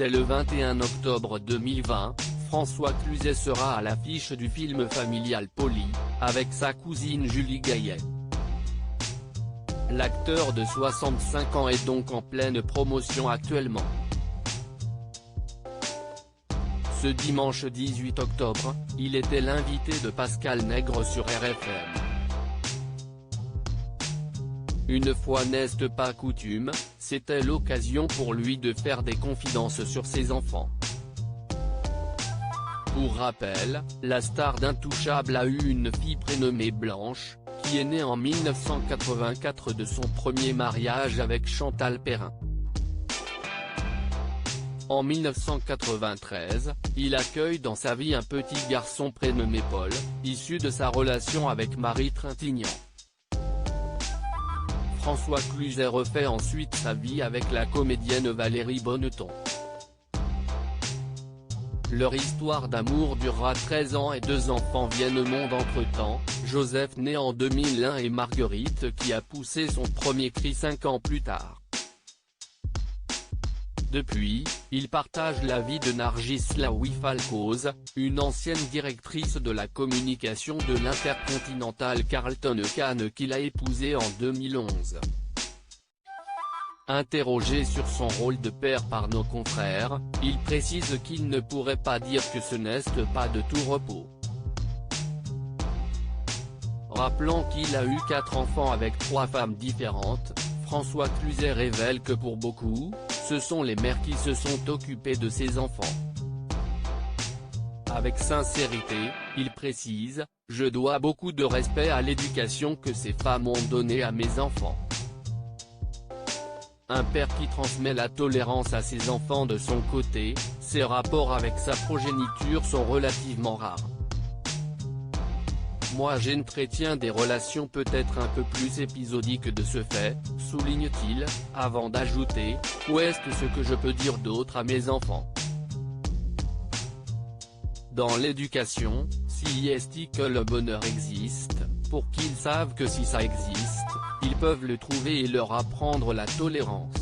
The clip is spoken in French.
Dès le 21 octobre 2020, François Cluzet sera à l'affiche du film familial Paulie, avec sa cousine Julie Gaillet. L'acteur de 65 ans est donc en pleine promotion actuellement. Ce dimanche 18 octobre, il était l'invité de Pascal Nègre sur RFM. Une fois n'est pas coutume, c'était l'occasion pour lui de faire des confidences sur ses enfants. Pour rappel, la star d'Intouchable a eu une fille prénommée Blanche, qui est née en 1984 de son premier mariage avec Chantal Perrin. En 1993, il accueille dans sa vie un petit garçon prénommé Paul, issu de sa relation avec Marie Trintignant. François Cluzet refait ensuite sa vie avec la comédienne Valérie Bonneton. Leur histoire d'amour durera 13 ans et 2 enfants viennent au monde entre-temps, Joseph né en 2001 et Marguerite qui a poussé son premier cri 5 ans plus tard. Depuis, il partage la vie de Nargis Laoui Falcoz, une ancienne directrice de la communication de l'Intercontinental Carlton Cannes qu'il a épousée en 2011. Interrogé sur son rôle de père par nos confrères, il précise qu'il ne pourrait pas dire que ce n'est pas de tout repos. Rappelant qu'il a eu 4 enfants avec 3 femmes différentes, François Cluzet révèle que pour beaucoup, ce sont les mères qui se sont occupées de ses enfants. Avec sincérité, il précise « Je dois beaucoup de respect à l'éducation que ces femmes ont donnée à mes enfants. Un père qui transmet la tolérance à ses enfants de son côté, ses rapports avec sa progéniture sont relativement rares. Moi j'entretiens des relations peut-être un peu plus épisodiques de ce fait, souligne-t-il, avant d'ajouter, ouest ce que je peux dire d'autre à mes enfants. Dans l'éducation, si est que le bonheur existe, pour qu'ils savent que si ça existe, ils peuvent le trouver et leur apprendre la tolérance.